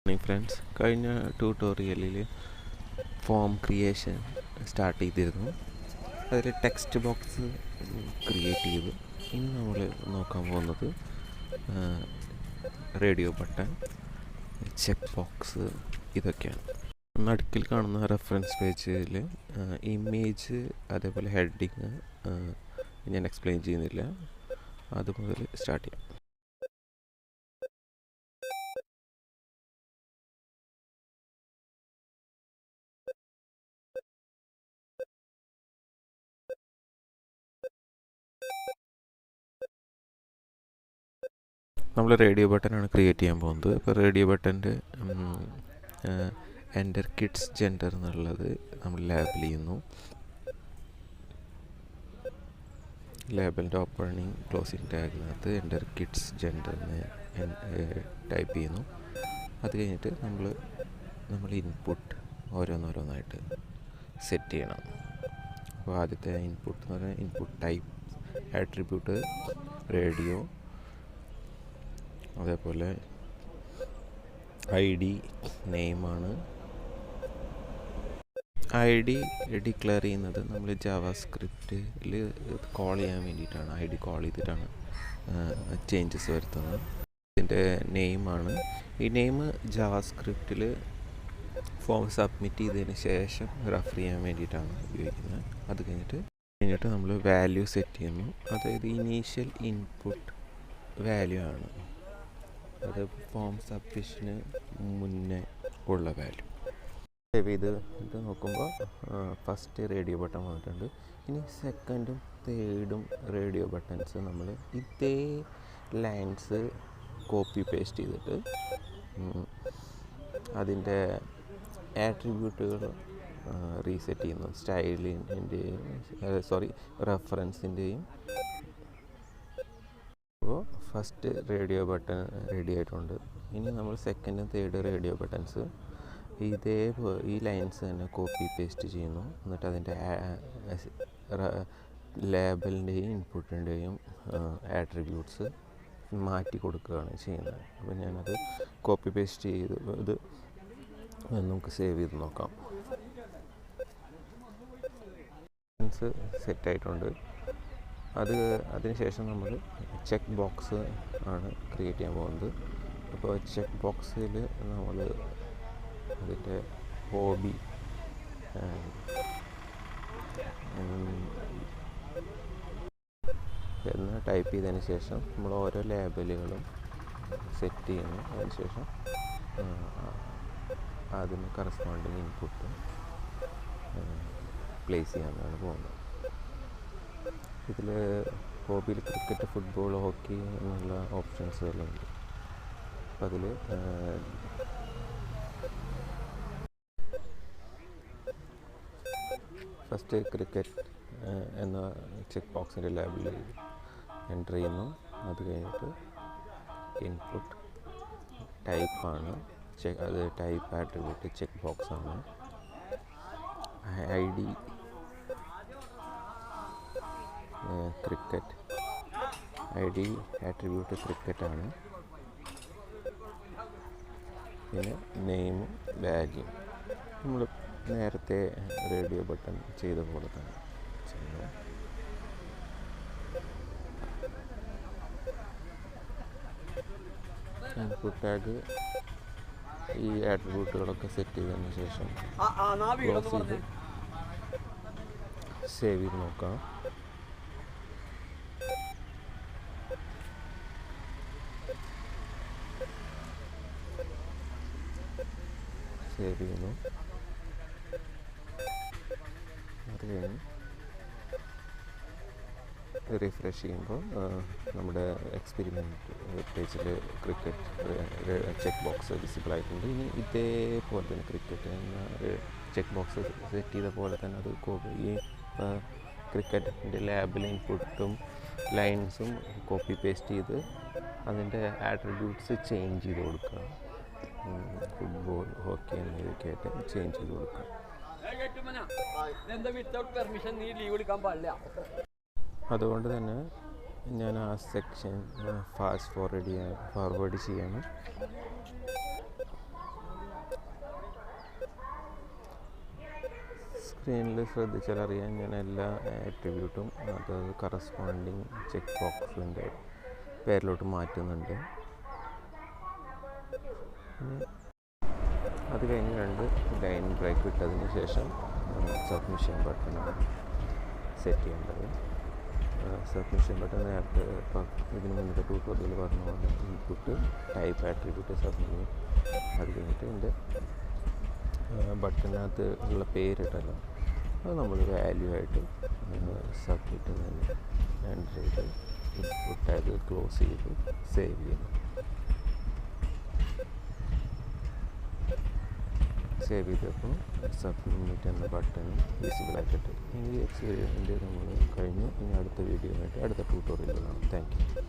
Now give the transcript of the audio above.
Morning friends, കഴിഞ്ഞ ട്യൂട്ടോറിയലിൽ form creation start ചെയ്തിരുന്നു. അതിൽ ടെക്സ്റ്റ് ബോക്സ് ക്രിയേറ്റ് ചെയ്തു. ഇന്ന് നമ്മൾ നോക്കാൻ പോകുന്നത് റേഡിയോ ബട്ടൺ, ചെക്ക് ബോക്സ്, ഇതൊക്കെയാണ്. നടുക്കിൽ കാണുന്ന റെഫറൻസ് പേജിൽ ഇമേജ്, അതേപോലെ ഹെഡിങ് ഞാൻ എക്സ്പ്ലെയിൻ ചെയ്യുന്നില്ല, അതുമുതൽ സ്റ്റാർട്ട് ചെയ്യാം. നമ്മൾ റേഡിയോ ബട്ടനാണ് ക്രിയേറ്റ് ചെയ്യാൻ പോകുന്നത്. ഇപ്പോൾ റേഡിയോ ബട്ടൻ്റെ എൻ്റർ കിഡ്സ് ജെൻഡർ എന്നുള്ളത് നമ്മൾ ലേബൽ ചെയ്യുന്നു. ലേബലിൻ്റെ ഓപ്പണിങ് ക്ലോസിങ് ടാഗിനകത്ത് എൻ്റർ കിഡ്സ് ജെൻഡറിന് ടൈപ്പ് ചെയ്യുന്നു. അത് കഴിഞ്ഞിട്ട് നമ്മൾ ഇൻപുട്ട് ഓരോന്നോരോന്നായിട്ട് സെറ്റ് ചെയ്യണം. അപ്പോൾ ആദ്യത്തെ ഇൻപുട്ട് എന്ന് പറഞ്ഞാൽ ഇൻപുട്ട് ടൈപ്പ് ആട്രിബ്യൂട്ട് റേഡിയോ, അതേപോലെ ഐ ഡി നെയിമാണ്. ഐ ഡി ഡിക്ലെയർ ചെയ്യുന്നത് നമ്മൾ ജാവാസ്ക്രിപ്റ്റിൽ കോൾ ചെയ്യാൻ വേണ്ടിയിട്ടാണ്. ഐ ഡി കോൾ ചെയ്തിട്ടാണ് ചേഞ്ചസ് വരുത്തുന്നത്. ഇതിൻ്റെ നെയിമാണ്. ഈ നെയിം ജാവാസ്ക്രിപ്റ്റിൽ ഫോം സബ്മിറ്റ് ചെയ്തതിന് ശേഷം റെഫർ ചെയ്യാൻ വേണ്ടിയിട്ടാണ് ഉപയോഗിക്കുന്നത്. അത് കഴിഞ്ഞിട്ട് നമ്മൾ വാല്യൂ സെറ്റ് ചെയ്യുന്നു. അതായത് ഇനീഷ്യൽ ഇൻപുട്ട് വാല്യൂ ആണ്, അത് ഫോം സബ്മിഷന് മുന്നേ ഉള്ള വാല്യൂ. സേവ് ചെയ്ത് നോക്കുമ്പോൾ ഫസ്റ്റ് റേഡിയോ ബട്ടൺ വന്നിട്ടുണ്ട്. ഇനി സെക്കൻഡും തേർഡും റേഡിയോ ബട്ടൺസ് നമ്മൾ ഇതേ ലൈൻസ് കോപ്പി പേസ്റ്റ് ചെയ്തിട്ട് അതിൻ്റെ ആട്രിബ്യൂട്ടുകൾ റീസെറ്റ് ചെയ്യുന്നു. സ്റ്റൈലിൻ്റെയും റെഫറൻസിൻ്റെയും. അപ്പോൾ ഫസ്റ്റ് റേഡിയോ ബട്ടൺ റെഡി ആയിട്ടുണ്ട്. ഇനി നമ്മൾ സെക്കൻഡും തേർഡ് റേഡിയോ ബട്ടൺസ് ഈ ലൈൻസ് തന്നെ കോപ്പി പേസ്റ്റ് ചെയ്യുന്നു. എന്നിട്ട് അതിൻ്റെ ലേബലിൻ്റെയും ഇൻപുട്ടിൻ്റെയും ആട്രിബ്യൂട്ട്സ് മാറ്റി കൊടുക്കുകയാണ് ചെയ്യുന്നത്. അപ്പോൾ ഞാനത് കോപ്പി പേസ്റ്റ് ചെയ്ത് ഇത് നമുക്ക് സേവ് ചെയ്ത് നോക്കാം. സെറ്റായിട്ടുണ്ട്. അതിനുശേഷം നമ്മൾ ചെക്ക് ബോക്സ് ആണ് ക്രിയേറ്റ് ചെയ്യാൻ പോകുന്നത്. അപ്പോൾ ചെക്ക് ബോക്സിൽ നമ്മൾ അതിൻ്റെ ഹോബി എന്ന് ടൈപ്പ് ചെയ്തതിന് ശേഷം നമ്മൾ ഓരോ ലേബലുകളും സെറ്റ് ചെയ്യുന്നു. അതിനുശേഷം അതിന് കറസ്പോണ്ടിങ് ഇൻപുട്ട് പ്ലേസ് ചെയ്യാനാണ് പോകുന്നത്. ഇതിൽ ഹോബിയിൽ ക്രിക്കറ്റ്, ഫുട്ബോൾ, ഹോക്കി എന്നുള്ള ഓപ്ഷൻസുകളുണ്ട്. അപ്പം അതിൽ ഫസ്റ്റ് ക്രിക്കറ്റ് എന്ന ചെക്ക് ബോക്സിൻ്റെ ലേബിളിൽ എൻ്റർ ചെയ്യുന്നു. അത് കഴിഞ്ഞിട്ട് ഇൻപുട്ട് ടൈപ്പാണ്, അത് ടൈപ്പ് ആട്രിബ്യൂട്ട് ചെക്ക് ബോക്സാണ്. I D cricket, I D attribute ക്രിക്കറ്റാണ്. പിന്നെ നെയിമും വാല്യൂ നമ്മൾ നേരത്തെ റേഡിയോ ബട്ടൺ ചെയ്ത പോലെ തന്നെ ചെയ്യുന്നു. ഇൻപുട്ട് ടാഗ് ഈ ആട്രിബ്യൂട്ടുകളൊക്കെ സെറ്റ് ചെയ്തതിന് ശേഷം ക്ലോസ് ചെയ്ത് സേവ് ചെയ്ത് നോക്കാം. സേവ് ചെയ്യുന്നു. അത് കഴിഞ്ഞ് റിഫ്രഷ് ചെയ്യുമ്പോൾ നമ്മുടെ എക്സ്പെരിമെൻറ്റ് പേജിൽ ക്രിക്കറ്റ് ചെക്ക് ബോക്സ് വിസിബിൾ ആയിട്ടുണ്ട്. ഇനി ഇതേപോലെ തന്നെ ക്രിക്കറ്റ് എന്ന ചെക്ക് ബോക്സ് സെറ്റ് ചെയ്ത പോലെ തന്നെ അത് ഈ ക്രിക്കറ്റിൻ്റെ ലേബിൾ ഇൻപുട്ടും ലൈൻസും കോപ്പി പേസ്റ്റ് ചെയ്ത് അതിൻ്റെ ആട്രിബ്യൂട്ട്സ് ചേഞ്ച് ചെയ്ത് കൊടുക്കുക. ഫുട്ബോൾ, ഹോക്കി എന്നിവയൊക്കെ ആയിട്ട് ചേഞ്ച് ചെയ്ത് കൊടുക്കുക. അതുകൊണ്ട് തന്നെ ഞാൻ ആ സെക്ഷൻ ഫാസ്റ്റ് ഫോർവേഡ് ചെയ്യണം. സ്ക്രീനിൽ ശ്രദ്ധിച്ചാൽ അറിയാം ഞാൻ എല്ലാ ആട്രിബ്യൂട്ടും അത് കറസ്പോണ്ടിങ് ചെക്ക് ബോക്സിൻ്റെ പേരിലോട്ട് മാറ്റുന്നുണ്ട്. അത് കഴിഞ്ഞ് 2 ലൈൻ ബ്രേക്ക് ഇട്ടതിന് ശേഷം സബ്മിഷൻ ബട്ടണാണ് സെറ്റ് ചെയ്യേണ്ടത്. സബ്മിഷൻ ബട്ടൺ നേരത്തെ ഇതിന് മുന്നത്തെ ട്യൂട്ടോറിയൽ പറഞ്ഞ പോലെ ഇൻപുട്ട് ടൈപ്പ് ആട്രിബ്യൂട്ട് സബ്മിറ്റ് ചെയ്യും. അത് കഴിഞ്ഞിട്ട് എൻ്റെ ബട്ടണിനകത്ത് ഉള്ള പേരിട്ടല്ലോ അത് നമ്മൾ വാല്യൂ ആയിട്ട് സബ്മിറ്റ് തന്നെ എൻ്റർ ചെയ്ത് ഇൻപുട്ട് ടാഗ് ക്ലോസ് ചെയ്ത് സേവ് ചെയ്യുന്നു. സേവ് ചെയ്തപ്പോൾ സബ്മിറ്റ് എന്ന ബട്ടൺ വിസിബിൾ ആക്കിയിട്ട് ഈ എക്സ്പീരിയൻസിൻ്റെ നമ്മൾ കഴിഞ്ഞു. ഇനി അടുത്ത വീഡിയോ ആയിട്ട് അടുത്ത ട്യൂട്ടോറിയൽ കാണാം. Thank you.